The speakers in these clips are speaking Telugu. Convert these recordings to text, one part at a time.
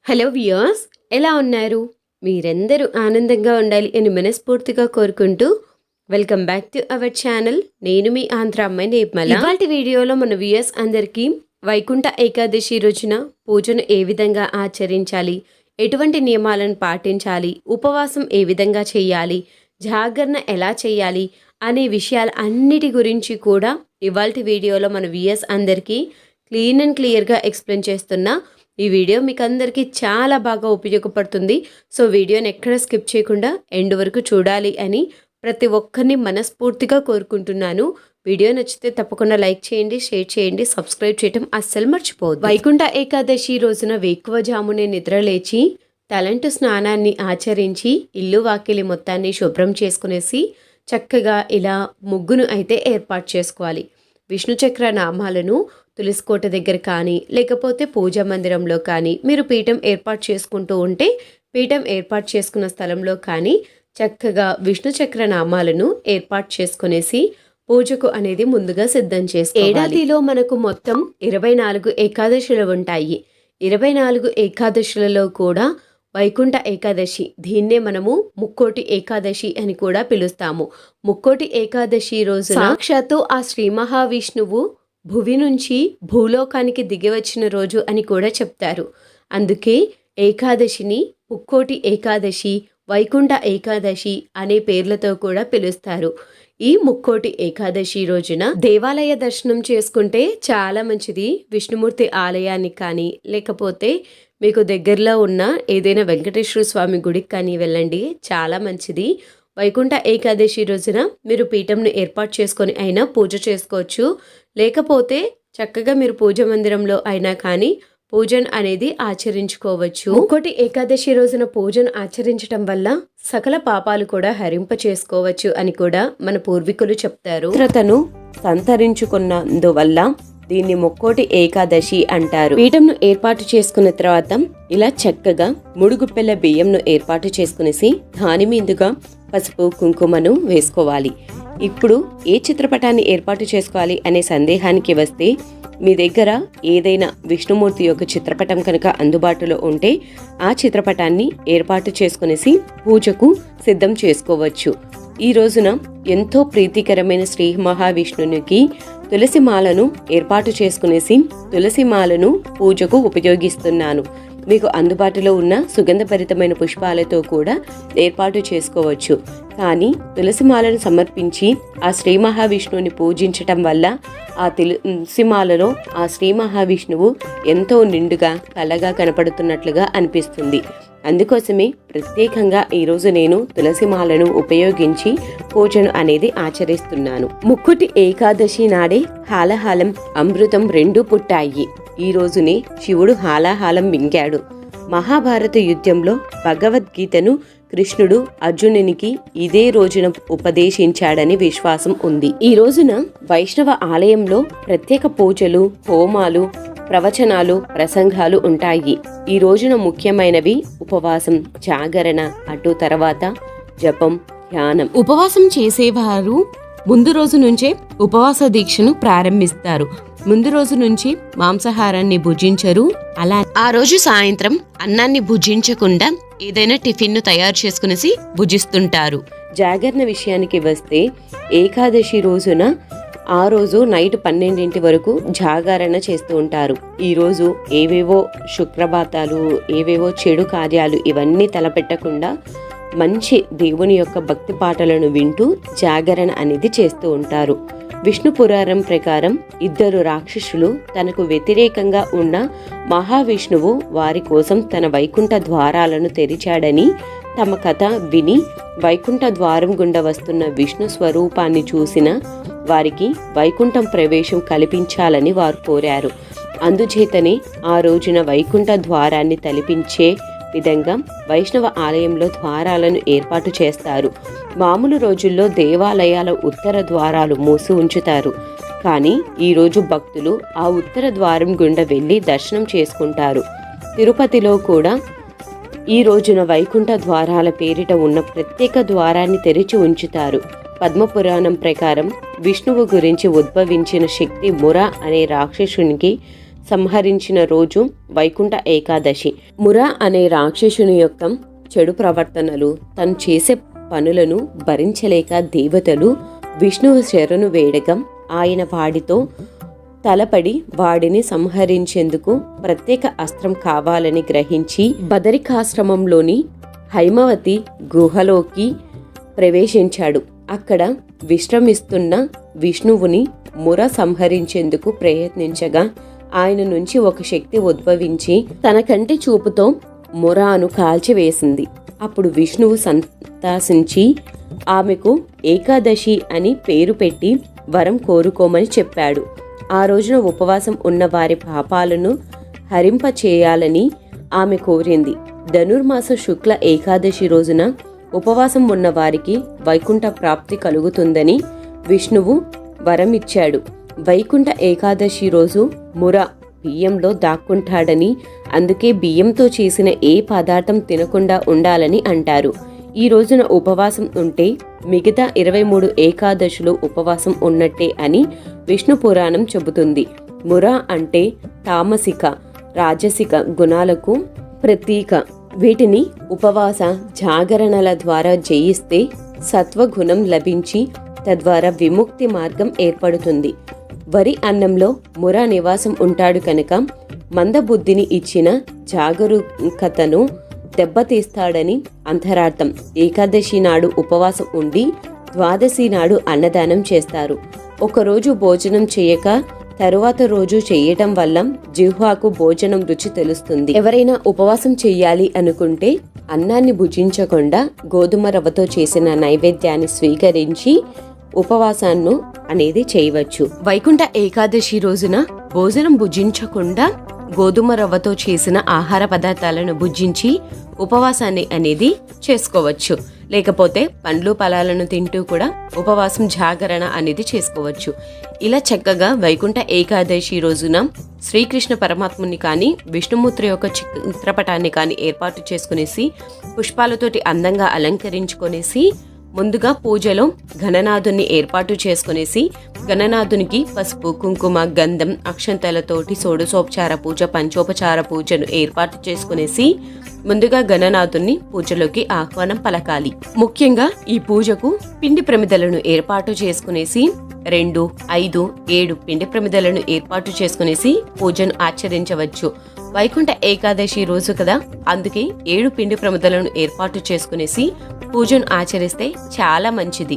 హలో వ్యూయర్స్, ఎలా ఉన్నారు? మీరందరూ ఆనందంగా ఉండాలి అని మనస్ఫూర్తిగా కోరుకుంటూ welcome back to our channel. నేను మీ ఆంధ్ర అమ్మాయి నిర్మల. ఇవాల్టి వీడియోలో మన వ్యూయర్స్ అందరికీ వైకుంఠ ఏకాదశి రోజున పూజను ఏ విధంగా ఆచరించాలి, ఎటువంటి నియమాలను పాటించాలి, ఉపవాసం ఏ విధంగా చేయాలి, జాగరణ ఎలా చేయాలి అనే విషయాలు అన్నిటి గురించి కూడా ఇవాల్టి వీడియోలో మన వ్యూయర్స్ అందరికీ క్లీన్ అండ్ క్లియర్గా ఎక్స్ప్లెయిన్ చేస్తున్నా. ఈ వీడియో మీకు అందరికీ చాలా బాగా ఉపయోగపడుతుంది. సో వీడియోని ఎక్కడ స్కిప్ చేయకుండా ఎండ్ వరకు చూడాలి అని ప్రతి ఒక్కరిని మనస్ఫూర్తిగా కోరుకుంటున్నాను. వీడియో నచ్చితే తప్పకుండా లైక్ చేయండి, షేర్ చేయండి, సబ్స్క్రైబ్ చేయటం అస్సలు మర్చిపోవద్దు. వైకుంఠ ఏకాదశి రోజున వేకువజామునే నిద్రలేచి తలంటు స్నానాన్ని ఆచరించి ఇల్లు వాకిలి మొత్తాన్ని శుభ్రం చేసుకునేసి చక్కగా ఇలా ముగ్గును అయితే ఏర్పాటు చేసుకోవాలి. విష్ణు చక్ర నామాలను తులసికోట దగ్గర కానీ లేకపోతే పూజా మందిరంలో కానీ మీరు పీఠం ఏర్పాటు చేసుకుంటూ ఉంటే పీఠం ఏర్పాటు చేసుకున్న స్థలంలో కానీ చక్కగా విష్ణు చక్ర నామాలను ఏర్పాటు చేసుకునేసి పూజకు అనేది ముందుగా సిద్ధం చేసుకోవాలి. ఏడాదిలో మనకు మొత్తం 24 ఏకాదశులు ఉంటాయి. 24 ఏకాదశులలో కూడా వైకుంఠ ఏకాదశి, దీన్నే మనము ముక్కోటి ఏకాదశి అని కూడా పిలుస్తాము. ముక్కోటి ఏకాదశి రోజు సాక్షాత్తు ఆ శ్రీ మహావిష్ణువు భువి నుంచి భూలోకానికి దిగివచ్చిన రోజు అని కూడా చెప్తారు. అందుకే ఏకాదశిని ముక్కోటి ఏకాదశి, వైకుంఠ ఏకాదశి అనే పేర్లతో కూడా పిలుస్తారు. ఈ ముక్కోటి ఏకాదశి రోజున దేవాలయ దర్శనం చేసుకుంటే చాలా మంచిది. విష్ణుమూర్తి ఆలయానికి కానీ లేకపోతే మీకు దగ్గరలో ఉన్న ఏదైనా వెంకటేశ్వర స్వామి గుడికి కానీ వెళ్ళండి, చాలా మంచిది. వైకుంఠ ఏకాదశి రోజున మీరు పీఠంను ఏర్పాటు చేసుకొని అయినా పూజ చేసుకోవచ్చు. లేకపోతే చక్కగా మీరు పూజ మందిరంలో అయినా కానీ పూజను అనేది ఆచరించుకోవచ్చు. ముక్కోటి ఏకాదశి రోజున పూజను ఆచరించడం వల్ల సకల పాపాలు కూడా హరింప చేసుకోవచ్చు అని కూడా మన పూర్వీకులు చెప్తారు. తను సంతరించుకున్నందువల్ల దీన్ని ముక్కోటి ఏకాదశి అంటారు. పీఠంను ఏర్పాటు చేసుకున్న తర్వాత ఇలా చక్కగా 3 గుప్పెల బియ్యంను ఏర్పాటు చేసుకునేసి దాని మీదుగా పసుపు కుంకుమను వేసుకోవాలి. ఇప్పుడు ఏ చిత్రపటాన్ని ఏర్పాటు చేసుకోవాలి అనే సందేహానికి వస్తే మీ దగ్గర ఏదైనా విష్ణుమూర్తి యొక్క చిత్రపటం కనుక అందుబాటులో ఉంటే ఆ చిత్రపటాన్ని ఏర్పాటు చేసుకునేసి పూజకు సిద్ధం చేసుకోవచ్చు. ఈ రోజున ఎంతో ప్రీతికరమైన శ్రీ మహావిష్ణునికి తులసి మాలను ఏర్పాటు చేసుకునేసి తులసి మాలను పూజకు ఉపయోగిస్తున్నాను. మీకు అందుబాటులో ఉన్న సుగంధభరితమైన పుష్పాలతో కూడా ఏర్పాటు చేసుకోవచ్చు. కానీ తులసి మాలను సమర్పించి ఆ శ్రీ మహావిష్ణువుని పూజించటం వల్ల ఆ తులసి మాలలో ఆ శ్రీ మహావిష్ణువు ఎంతో నిండుగా కలగా కనపడుతున్నట్లుగా అనిపిస్తుంది. అందుకోసమే ప్రత్యేకంగా ఈరోజు నేను తులసి మాలను ఉపయోగించి పూజను అనేది ఆచరిస్తున్నాను. ముక్కోటి ఏకాదశి నాడే హాలాహలం అమృతం 2 పుట్టాయి. ఈ రోజునే శివుడు హాలాహలం మింగాడు. మహాభారత యుద్ధంలో భగవద్గీతను కృష్ణుడు అర్జునునికి ఇదే రోజున ఉపదేశించాడని విశ్వాసం ఉంది. ఈ రోజున వైష్ణవ ఆలయంలో ప్రత్యేక పూజలు, హోమాలు, ప్రవచనాలు, ప్రసంగాలు ఉంటాయి. ఈ రోజున ముఖ్యమైనవి ఉపవాసం, జాగరణ, అటు తర్వాత జపం, ధ్యానం. ఉపవాసం చేసేవారు ముందు రోజు నుంచే ఉపవాస దీక్షను ప్రారంభిస్తారు. ముందు రోజు నుంచి మాంసాహారాన్ని భుజించరు. అలా ఆ రోజు సాయంత్రం అన్నాన్ని భుజించకుండా ఏదైనా టిఫిన్ ను తయారు చేసుకునేసి భుజిస్తుంటారు. జాగరణ విషయానికి వస్తే ఏకాదశి రోజున ఆ రోజు నైట్ 12 వరకు జాగరణ చేస్తూ ఉంటారు. ఈ రోజు ఏవేవో శుక్రబాతాలు, ఏవేవో చెడు కార్యాలు ఇవన్నీ తలపెట్టకుండా మంచి దేవుని యొక్క భక్తి పాటలను వింటూ జాగరణ అనేది చేస్తూ ఉంటారు. విష్ణు పురాణం ప్రకారం 2 రాక్షసులు తనకు వ్యతిరేకంగా ఉన్న మహావిష్ణువు వారి కోసం తన వైకుంఠ ద్వారాలను తెరిచాడని తమ కథ విని వైకుంఠ ద్వారం గుండా వస్తున్న విష్ణు స్వరూపాన్ని చూసిన వారికి వైకుంఠం ప్రవేశం కల్పించాలని వారు కోరారు. అందుచేతనే ఆ రోజున వైకుంఠ ద్వారాన్ని తలిపించే విధంగా వైష్ణవ ఆలయంలో ద్వారాలను ఏర్పాటు చేస్తారు. మామూలు రోజుల్లో దేవాలయాల ఉత్తర ద్వారాలు మూసి ఉంచుతారు. కానీ ఈరోజు భక్తులు ఆ ఉత్తర ద్వారం గుండా వెళ్ళి దర్శనం చేసుకుంటారు. తిరుపతిలో కూడా ఈ రోజున వైకుంఠ ద్వారాల పేరిట ఉన్న ప్రత్యేక ద్వారాన్ని తెరిచి ఉంచుతారు. పద్మపురాణం ప్రకారం విష్ణువు గురించి ఉద్భవించిన శక్తి ముర అనే రాక్షసునికి సంహరించిన రోజు వైకుంఠ ఏకాదశి. మురా అనే రాక్షసుని యొక్క చెడు ప్రవర్తనలు, తను చేసే పనులను భరించలేక దేవతలు విష్ణువు శరణు వేడగా ఆయన వాడితో తలపడి వాడిని సంహరించేందుకు ప్రత్యేక అస్త్రం కావాలని గ్రహించి బదరికాశ్రమంలోని హైమవతి గుహలోకి ప్రవేశించాడు. అక్కడ విశ్రమిస్తున్న విష్ణువుని ముర సంహరించేందుకు ప్రయత్నించగా ఆయన నుంచి ఒక శక్తి ఉద్భవించి తన కంటి చూపుతో మురాను కాల్చివేసింది. అప్పుడు విష్ణువు సంతాసించి ఆమెకు ఏకాదశి అని పేరు పెట్టి వరం కోరుకోమని చెప్పాడు. ఆ రోజున ఉపవాసం ఉన్న వారి పాపాలను హరింపచేయాలని ఆమె కోరింది. ధనుర్మాస శుక్ల ఏకాదశి రోజున ఉపవాసం ఉన్న వారికి వైకుంఠ ప్రాప్తి కలుగుతుందని విష్ణువు వరమిచ్చాడు. వైకుంఠ ఏకాదశి రోజు ముర బియ్యంలో దాక్కుంటాడని, అందుకే బియ్యంతో చేసిన ఏ పదార్థం తినకుండా ఉండాలని అంటారు. ఈ రోజున ఉపవాసం ఉంటే మిగతా 23 ఏకాదశులు ఉపవాసం ఉన్నట్టే అని విష్ణు పురాణం చెబుతుంది. ముర అంటే తామసిక, రాజసిక గుణాలకు ప్రతీక. వీటిని ఉపవాస జాగరణల ద్వారా జయిస్తే సత్వగుణం లభించి తద్వారా విముక్తి మార్గం ఏర్పడుతుంది. వరి అన్నంలో ముర నివాసం ఉంటాడు కనుక మందబుద్ధిని ఇచ్చిన జాగరూకతను దెబ్బతీస్తాడని అంతరార్థం. ఏకాదశి నాడు ఉపవాసం ఉండి ద్వాదశి నాడు అన్నదానం చేస్తారు. ఒకరోజు భోజనం చేయక తరువాత రోజు చేయటం వల్ల జిహ్వాకు భోజనం రుచి తెలుస్తుంది. ఎవరైనా ఉపవాసం చెయ్యాలి అనుకుంటే అన్నాన్ని భుజించకుండా గోధుమ రవ్వతో చేసిన నైవేద్యాన్ని స్వీకరించి ఉపవాసాన్ని అనేది చేయవచ్చు. వైకుంఠ ఏకాదశి రోజున భోజనం భుజించకుండా గోధుమ రవ్వతో చేసిన ఆహార పదార్థాలను భుజించి ఉపవాసాన్ని అనేది చేసుకోవచ్చు. లేకపోతే పండ్లు ఫలాలను తింటూ కూడా ఉపవాసం జాగరణ అనేది చేసుకోవచ్చు. ఇలా చక్కగా వైకుంఠ ఏకాదశి రోజున శ్రీకృష్ణ పరమాత్ముని కానీ విష్ణుమూర్తి యొక్క చిత్రపటాన్ని కానీ ఏర్పాటు చేసుకునేసి పుష్పాలతోటి అందంగా అలంకరించుకునేసి ముందుగా పూజలో గణనాథుని ఏర్పాటు చేసుకునేసి గణనాథునికి పసుపు, కుంకుమ, గంధం, అక్షంతలతోటి షోడశోపచార పూజ, పంచోపచార పూజను ఏర్పాటు చేసుకునేసి ముందుగా గణనాథుని పూజలోకి ఆహ్వానం పలకాలి. ముఖ్యంగా ఈ పూజకు పిండి ప్రమిదలను ఏర్పాటు చేసుకునేసి 2, 5, 7 పిండి ప్రమిదలను ఏర్పాటు చేసుకునేసి పూజను ఆచరించవచ్చు. వైకుంఠ ఏకాదశి రోజు కదా, అందుకే 7 పిండి ప్రమిదలను ఏర్పాటు చేసుకునేసి పూజను ఆచరిస్తే చాలా మంచిది.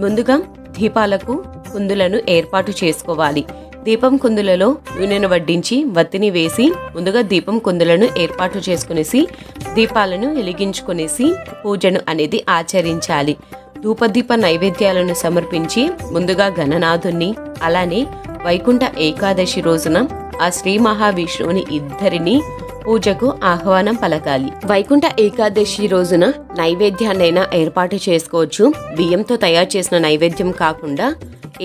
ముందుగా దీపాలకు కుందులను ఏర్పాటు చేసుకోవాలి. దీపం కుందులలో నూనెను వడ్డించి వత్తిని వేసి ముందుగా దీపం కుందులను ఏర్పాటు చేసుకునేసి దీపాలను వెలిగించుకునేసి పూజను అనేది ఆచరించాలి. ధూపదీప నైవేద్యాలను సమర్పించి ముందుగా గణనాథుణ్ణి, అలానే వైకుంఠ ఏకాదశి రోజున ఆ శ్రీ మహావిష్ణువుని ఇద్దరిని పూజకు ఆహ్వానం పలకాలి. వైకుంఠ ఏకాదశి రోజున నైవేద్యాన్నైనా ఏర్పాటు చేసుకోవచ్చు. బియ్యంతో తయారు చేసిన నైవేద్యం కాకుండా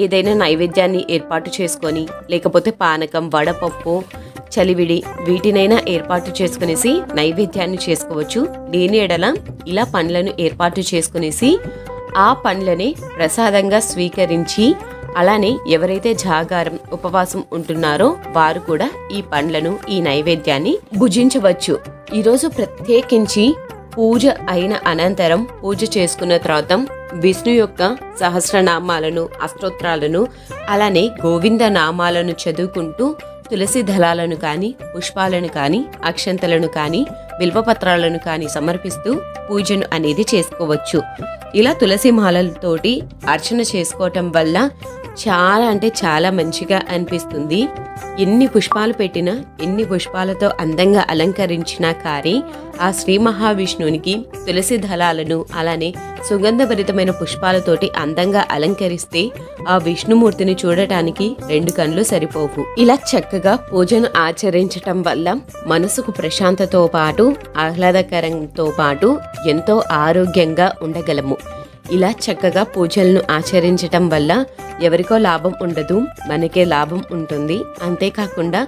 ఏదైనా నైవేద్యాన్ని ఏర్పాటు చేసుకొని, లేకపోతే పానకం, వడపప్పు, చలివిడి వీటినైనా ఏర్పాటు చేసుకునేసి నైవేద్యాన్ని చేసుకోవచ్చు. దీని ఎడల ఇలా పండ్లను ఏర్పాటు చేసుకునేసి ఆ పండ్లనే ప్రసాదంగా స్వీకరించి, అలానే ఎవరైతే జాగారం ఉపవాసం ఉంటున్నారో వారు కూడా ఈ పండ్లను, ఈ నైవేద్యాన్ని భుజించవచ్చు. ఈరోజు ప్రత్యేకించి పూజ అయిన అనంతరం పూజ చేసుకున్న తర్వాత విష్ణు యొక్క సహస్రనామాలను, అష్టోత్రాలను, అలానే గోవింద నామాలను చదువుకుంటూ తులసి దళాలను కానీ, పుష్పాలను కానీ, అక్షంతలను కానీ, బిల్వపత్రాలను కానీ సమర్పిస్తూ పూజను అనేది చేసుకోవచ్చు. ఇలా తులసి మాలలతోటి అర్చన చేసుకోవటం వల్ల చాలా అంటే చాలా మంచిగా అనిపిస్తుంది. ఎన్ని పుష్పాలు పెట్టినా, ఎన్ని పుష్పాలతో అందంగా అలంకరించినా కానీ ఆ శ్రీ మహావిష్ణువునికి తులసి దళాలను, అలానే సుగంధభరితమైన పుష్పాలతోటి అందంగా అలంకరిస్తే ఆ విష్ణుమూర్తిని చూడటానికి 2 కళ్ళు సరిపోవు. ఇలా చక్కగా పూజను ఆచరించటం వల్ల మనసుకు ప్రశాంతతో పాటు, ఆహ్లాదకరంతో పాటు ఎంతో ఆరోగ్యంగా ఉండగలము. ఇలా చక్కగా పూజలను ఆచరించటం వల్ల ఎవరికో లాభం ఉండదు, మనకే లాభం ఉంటుంది. అంతేకాకుండా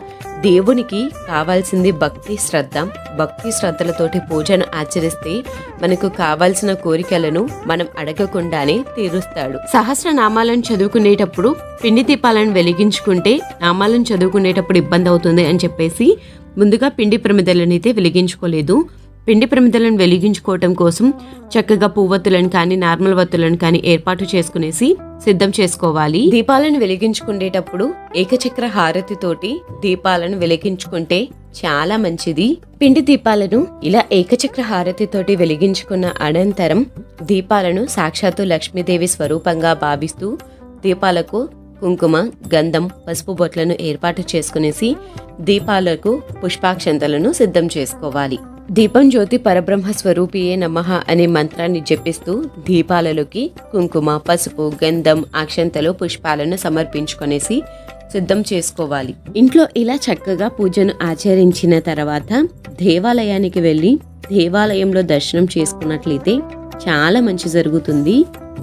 దేవునికి కావాల్సింది భక్తి శ్రద్ధలతోటి పూజను ఆచరిస్తే మనకు కావాల్సిన కోరికలను మనం అడగకుండానే తీరుస్తాడు. సహస్రనామాలను చదువుకునేటప్పుడు పిండి దీపాలను వెలిగించుకుంటే నామాలను చదువుకునేటప్పుడు ఇబ్బంది అవుతుంది అని చెప్పేసి ముందుగా పిండి ప్రమిదలనైతే వెలిగించుకోలేదు. పిండి ప్రమిదలను వెలిగించుకోవటం కోసం చక్కగా పువ్వొత్తులను కానీ నార్మల్ వత్తులను కానీ ఏర్పాటు చేసుకునేసి సిద్ధం చేసుకోవాలి. దీపాలను వెలిగించుకునేటప్పుడు ఏకచక్ర హారతితోటి దీపాలను వెలిగించుకుంటే చాలా మంచిది. పిండి దీపాలను ఇలా ఏకచక్ర హారతితోటి వెలిగించుకున్న అనంతరం దీపాలను సాక్షాత్తు లక్ష్మీదేవి స్వరూపంగా భావిస్తూ దీపాలకు కుంకుమ, గంధం, పసుపు బొట్లను ఏర్పాటు చేసుకునేసి దీపాలకు పుష్పాక్షంతలను సిద్ధం చేసుకోవాలి. దీపం జ్యోతి పరబ్రహ్మ స్వరూపియే నమః అనే మంత్రాన్ని జపిస్తూ దీపాలలోకి కుంకుమ, పసుపు, గంధం, అక్షంతలు, పుష్పాలను సమర్పించుకునేసి సిద్ధం చేసుకోవాలి. ఇంట్లో ఇలా చక్కగా పూజను ఆచరించిన తర్వాత దేవాలయానికి వెళ్ళి దేవాలయంలో దర్శనం చేసుకున్నట్లయితే చాలా మంచి జరుగుతుంది.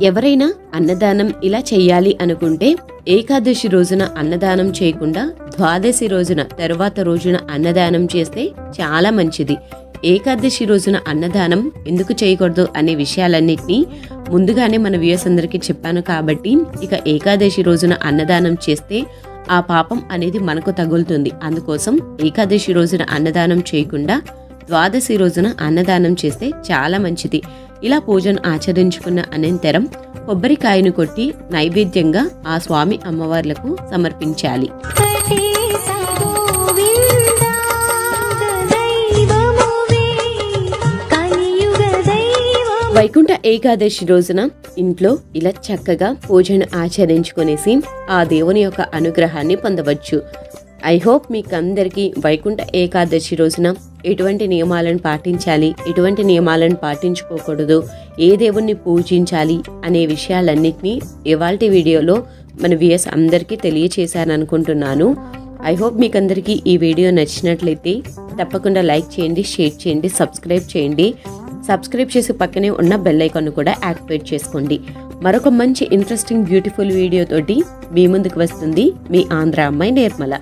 ఎవరైనా అన్నదానం ఇలా చెయ్యాలి అనుకుంటే ఏకాదశి రోజున అన్నదానం చేయకుండా ద్వాదశి రోజున తరువాత రోజున అన్నదానం చేస్తే చాలా మంచిది. ఏకాదశి రోజున అన్నదానం ఎందుకు చేయకూడదు అనే విషయాలన్నిటినీ ముందుగానే మన వ్యూయర్స్ అందరికీ చెప్పాను కాబట్టి ఇక ఏకాదశి రోజున అన్నదానం చేస్తే ఆ పాపం అనేది మనకు తగులుతుంది. అందుకోసం ఏకాదశి రోజున అన్నదానం చేయకుండా ద్వాదశి రోజున అన్నదానం చేస్తే చాలా మంచిది. ఇలా పూజను ఆచరించుకున్న అనంతరం కొబ్బరికాయను కొట్టి నైవేద్యంగా ఆ స్వామి అమ్మవార్లకు సమర్పించాలి. వైకుంఠ ఏకాదశి రోజున ఇంట్లో ఇలా చక్కగా పూజను ఆచరించుకునేసి ఆ దేవుని యొక్క అనుగ్రహాన్ని పొందవచ్చు. ఐ హోప్ మీకు అందరికీ వైకుంఠ ఏకాదశి రోజున ఎటువంటి నియమాలను పాటించాలి, ఎటువంటి నియమాలను పాటించుకోకూడదు, ఏ దేవుణ్ణి పూజించాలి అనే విషయాలన్నింటినీ ఇవాల్టి వీడియోలో మన వ్యూయర్స్ అందరికీ తెలియచేశాను అనుకుంటున్నాను. ఐ హోప్ మీకు అందరికీ ఈ వీడియో నచ్చినట్లయితే తప్పకుండా లైక్ చేయండి, షేర్ చేయండి, సబ్స్క్రైబ్ చేసి పక్కనే ఉన్న బెల్ ఐకాన్ కూడా యాక్టివేట్ చేసుకోండి. మరొక మంచి ఇంట్రెస్టింగ్ బ్యూటిఫుల్ వీడియో తోటి మీ ముందుకు వస్తుంది మీ ఆంధ్ర అమ్మాయి నిర్మల.